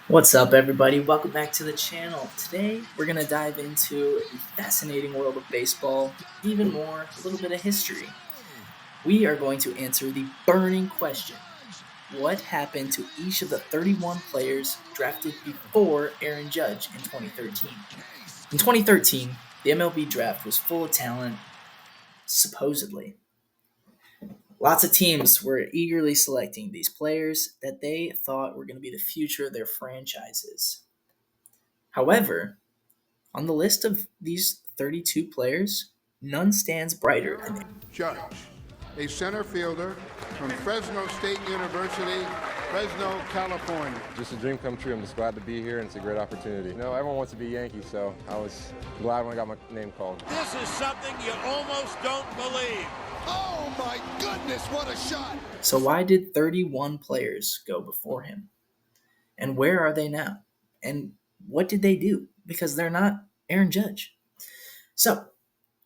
What's up, everybody? Welcome back to the channel. Today, we're going to dive into the fascinating world of baseball, even more, a little bit of history. We are going to answer the burning question: what happened to each of the 31 players drafted before Aaron Judge in 2013? In 2013, the MLB draft was full of talent, supposedly. Lots of teams were eagerly selecting these players that they thought were going to be the future of their franchises. However, on the list of these 32 players, none stands brighter than Aaron Judge, a center fielder from Fresno State University, Fresno, California. Just a dream come true. I'm just glad to be here, and it's a great opportunity. Everyone wants to be Yankees, so I was glad when I got my name called. This is something you almost don't believe. Oh my goodness, what a shot! So why did 31 players go before him? And where are they now? And what did they do? Because they're not Aaron Judge. So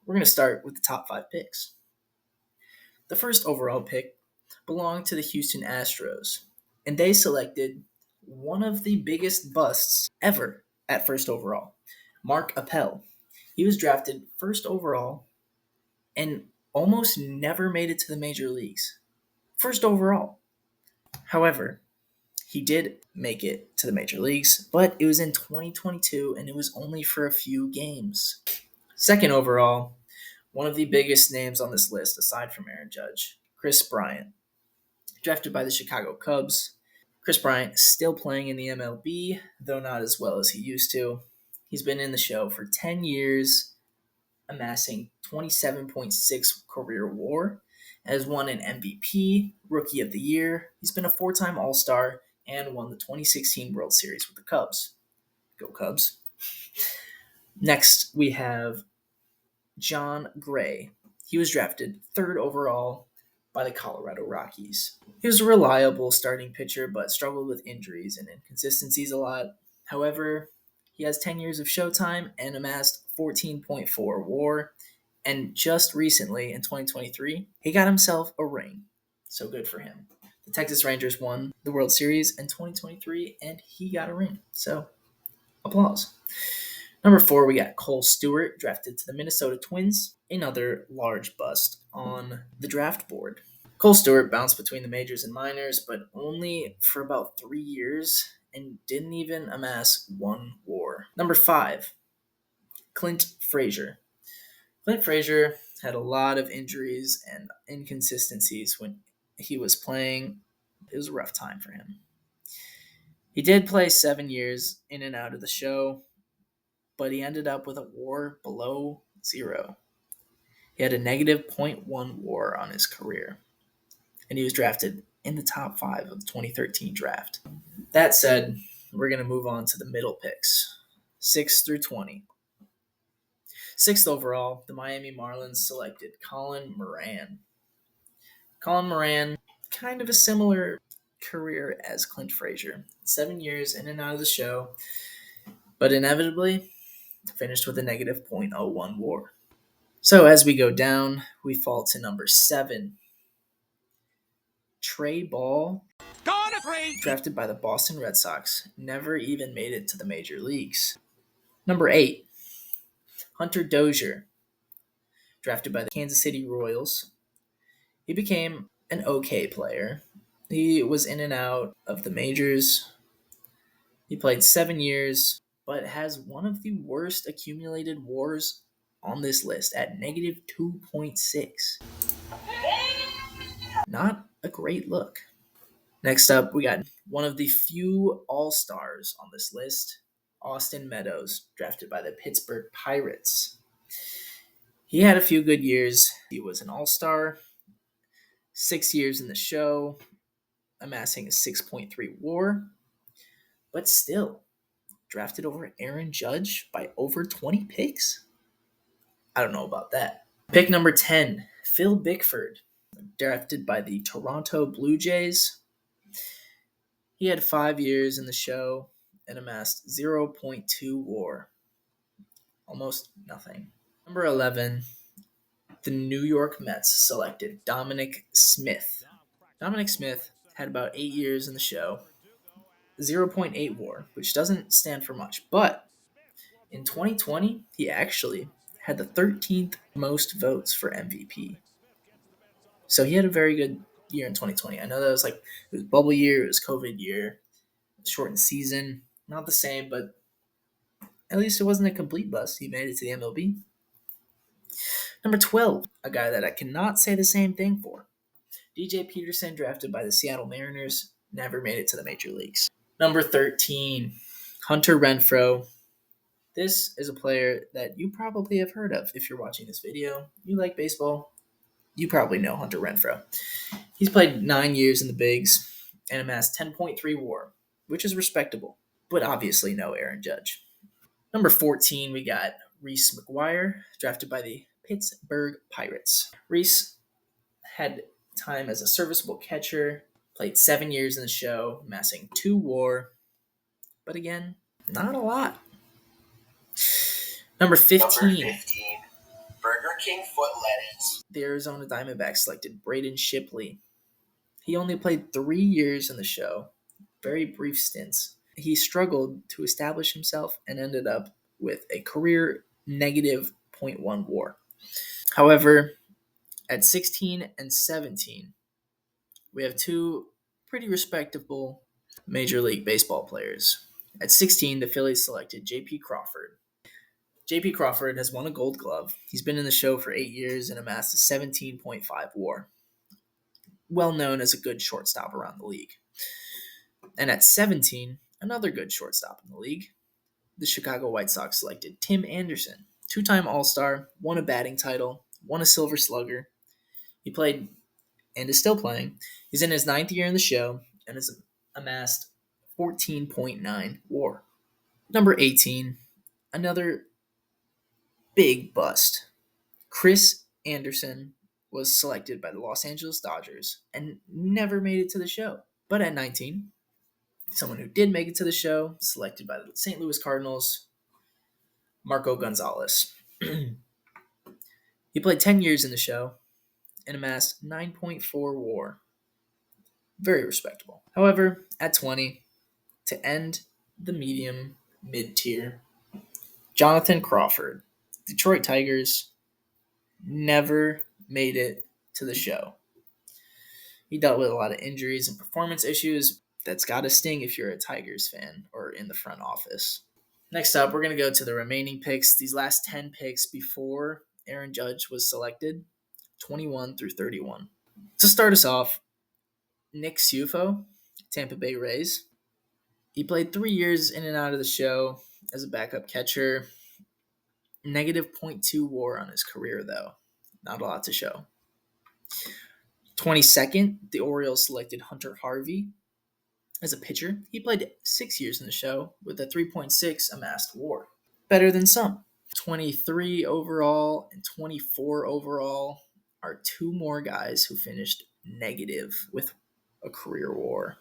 we're going to start with the top 5 picks. The first overall pick belonged to the Houston Astros, and they selected one of the biggest busts ever at first overall, Mark Appel. He was drafted first overall and almost never made it to the major leagues. First overall. However, he did make it to the major leagues, but it was in 2022 and it was only for a few games. Second overall, one of the biggest names on this list aside from Aaron Judge, Chris Bryant. Drafted by the Chicago Cubs. Chris Bryant is still playing in the MLB, though not as well as he used to. He's been in the show for 10 years, amassing 27.6 career WAR, has won an MVP, Rookie of the Year. He's been a 4-time All-Star and won the 2016 World Series with the Cubs. Go Cubs. Next, we have John Gray. He was drafted 3rd overall by the Colorado Rockies. He was a reliable starting pitcher, but struggled with injuries and inconsistencies a lot. However, he has 10 years of showtime and amassed 14.4 WAR. And just recently, in 2023, he got himself a ring. So good for him. The Texas Rangers won the World Series in 2023, and he got a ring. So, applause. Number 4, we got Cole Stewart, drafted to the Minnesota Twins, another large bust on the draft board. Cole Stewart bounced between the majors and minors, but only for about 3 years and didn't even amass 1 WAR. Number 5, Clint Frazier. Clint Frazier had a lot of injuries and inconsistencies when he was playing. It was a rough time for him. He did play 7 years in and out of the show, but he ended up with a WAR below 0. He had a negative .1 WAR on his career, and he was drafted in the top 5 of the 2013 draft. That said, we're going to move on to the middle picks, 6 through 20. 6th overall, the Miami Marlins selected Colin Moran. Colin Moran, kind of a similar career as Clint Frazier. 7 years in and out of the show, but inevitably finished with a negative .01 WAR. So as we go down, we fall to number 7. Trey Ball, drafted by the Boston Red Sox, never even made it to the major leagues. Number 8, Hunter Dozier, drafted by the Kansas City Royals. He became an okay player. He was in and out of the majors. He played 7 years, but has one of the worst accumulated WARs on this list at negative 2.6. Not a great look. Next up, we got one of the few all-stars on this list, Austin Meadows, drafted by the Pittsburgh Pirates. He had a few good years. He was an all-star, 6 years in the show, amassing a 6.3 WAR, but still drafted over Aaron Judge by over 20 picks? I don't know about that. Pick number 10, Phil Bickford, drafted by the Toronto Blue Jays. He had 5 years in the show and amassed 0.2 WAR. Almost nothing. Number 11, the New York Mets selected Dominic Smith. Dominic Smith had about 8 years in the show, 0.8 WAR, which doesn't stand for much. But in 2020, he actually had the 13th most votes for MVP. So he had a very good year in 2020. I know that it was bubble year, it was COVID year, shortened season, not the same, but at least it wasn't a complete bust. He made it to the MLB. Number 12, a guy that I cannot say the same thing for. DJ Peterson, drafted by the Seattle Mariners, never made it to the major leagues. Number 13, Hunter Renfroe. This is a player that you probably have heard of if you're watching this video. You like baseball, you probably know Hunter Renfroe. He's played 9 years in the bigs and amassed 10.3 WAR, which is respectable, but obviously no Aaron Judge. Number 14, we got Reese McGuire, drafted by the Pittsburgh Pirates. Reese had time as a serviceable catcher, played 7 years in the show, amassing 2 WAR, but again, not a lot. Number 15, Burger King foot lettuce. the Arizona Diamondbacks selected Braden Shipley. He only played 3 years in the show, very brief stints. He struggled to establish himself and ended up with a career negative 0.1 WAR. However, at 16 and 17, we have 2 pretty respectable Major League Baseball players. At 16, the Phillies selected J.P. Crawford. J.P. Crawford has won a Gold Glove. He's been in the show for 8 years and amassed a 17.5 WAR. Well known as a good shortstop around the league. And at 17, another good shortstop in the league, the Chicago White Sox selected Tim Anderson, 2-time All-Star, won a batting title, won a Silver Slugger. He played and is still playing. He's in his 9th year in the show and has amassed 14.9 WAR. Number 18, another big bust. Chris Anderson was selected by the Los Angeles Dodgers and never made it to the show. But at 19, someone who did make it to the show, selected by the St. Louis Cardinals, Marco Gonzalez. He played 10 years in the show and amassed 9.4 WAR. Very respectable. However, at 20, to end the medium mid-tier, Jonathan Crawford, Detroit Tigers, never made it to the show. He dealt with a lot of injuries and performance issues. That's got to sting if you're a Tigers fan or in the front office. Next up, we're going to go to the remaining picks. These last 10 picks before Aaron Judge was selected, 21 through 31. To start us off, Nick Ciuffo, Tampa Bay Rays. He played 3 years in and out of the show as a backup catcher. Negative 0.2 WAR on his career, though. Not a lot to show. 22nd, the Orioles selected Hunter Harvey as a pitcher. He played 6 years in the show with a 3.6 amassed WAR. Better than some. 23 overall and 24 overall are 2 more guys who finished negative with a career WAR.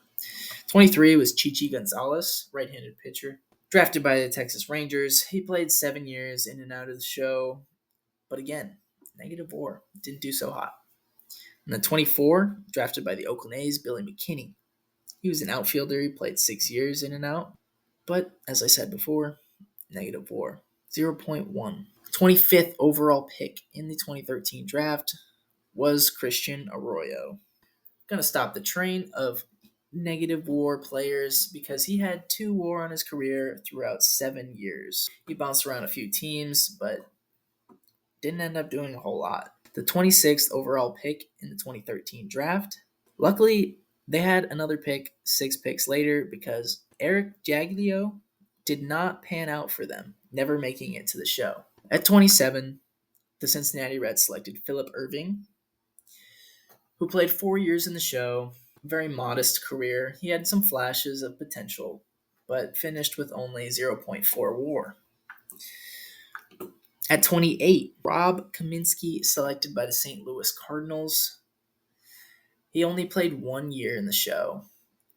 23 was Chichi Gonzalez, right-handed pitcher. Drafted by the Texas Rangers, he played 7 years in and out of the show. But again, negative WAR. Didn't do so hot. And then 24, drafted by the Oakland A's, Billy McKinney. He was an outfielder. He played 6 years in and out. But, as I said before, negative WAR. 0.1. 25th overall pick in the 2013 draft was Christian Arroyo. Going to stop the train of negative WAR players because he had 2 WAR on his career throughout 7 years. He bounced around a few teams, but didn't end up doing a whole lot. The 26th overall pick in the 2013 draft. Luckily, they had another pick 6 picks later because Eric Jaglio did not pan out for them, never making it to the show. At 27, the Cincinnati Reds selected Philip Erving, who played 4 years in the show. Very modest career. He had some flashes of potential, but finished with only 0.4 WAR. At 28, Rob Kaminsky, selected by the St. Louis Cardinals. He only played 1 year in the show,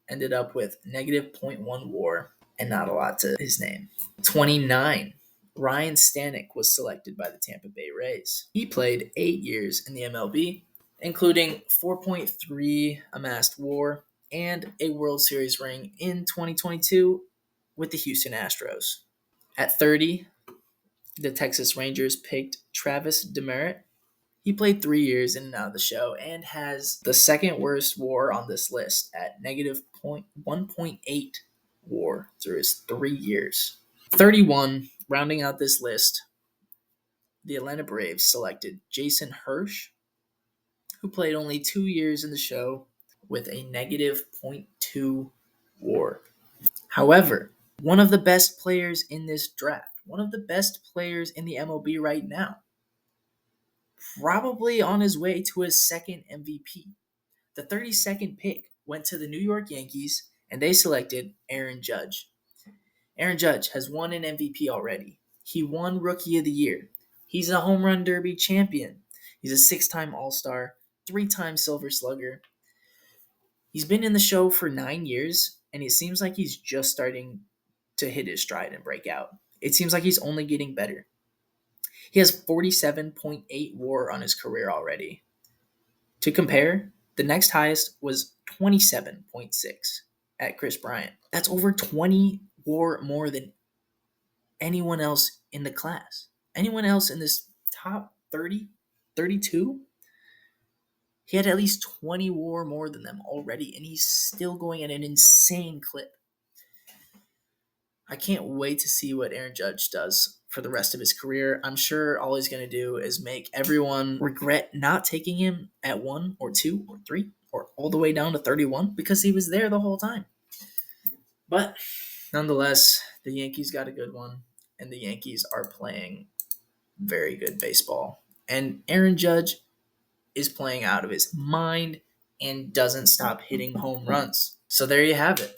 ended up with negative 0.1 WAR, and not a lot to his name. 29, Ryan Stanek was selected by the Tampa Bay Rays. He played 8 years in the MLB, including 4.3 amassed WAR and a World Series ring in 2022 with the Houston Astros. At 30, the Texas Rangers picked Travis Demeritte. He played 3 years in and out of the show and has the second worst WAR on this list at negative 1.8 WAR through his 3 years. 31, rounding out this list, the Atlanta Braves selected Jason Hirsch, who played only 2 years in the show with a negative 0.2 WAR. However, one of the best players in this draft, one of the best players in the MLB right now, probably on his way to his second MVP. The 32nd pick went to the New York Yankees, and they selected Aaron Judge. Aaron Judge has won an MVP already. He won Rookie of the Year. He's a Home Run Derby champion. He's a 6-time All-Star, 3-time Silver Slugger. He's been in the show for 9 years, and it seems like he's just starting to hit his stride and break out. It seems like he's only getting better. He has 47.8 WAR on his career already. To compare, the next highest was 27.6 at Chris Bryant. That's over 20 WAR more than anyone else in the class. Anyone else in this top 30, 32? He had at least 20 WAR more than them already, and he's still going at an insane clip. I can't wait to see what Aaron Judge does for the rest of his career. I'm sure all he's going to do is make everyone regret not taking him at 1 or 2 or 3 or all the way down to 31 because he was there the whole time. But nonetheless, the Yankees got a good one, and the Yankees are playing very good baseball. And Aaron Judge is playing out of his mind and doesn't stop hitting home runs. So there you have it.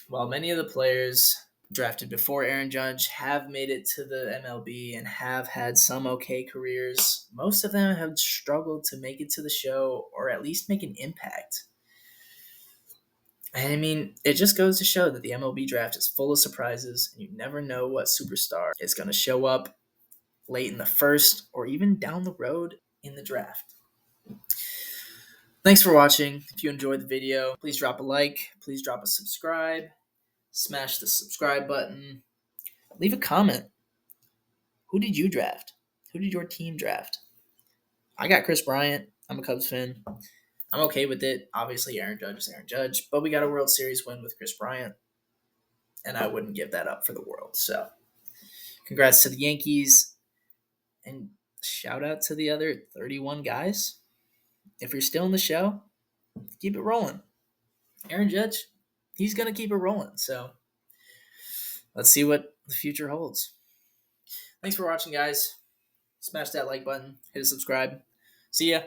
While many of the players drafted before Aaron Judge have made it to the MLB and have had some okay careers, most of them have struggled to make it to the show or at least make an impact. And I mean, it just goes to show that the MLB draft is full of surprises, and you never know what superstar is going to show up late in the first or even down the road in the draft. Thanks for watching. If you enjoyed the video, please drop a like, please drop a subscribe, smash the subscribe button, leave a comment. Who did you draft? Who did your team draft? I got Chris Bryant. I'm a Cubs fan. I'm okay with it. Obviously, Aaron Judge is Aaron Judge, but we got a World Series win with Chris Bryant, and I wouldn't give that up for the world. So, congrats to the Yankees, and shout out to the other 31 guys. If you're still in the show, keep it rolling. Aaron Judge, he's going to keep it rolling. So, let's see what the future holds. Thanks for watching, guys. Smash that like button. Hit a subscribe. See ya.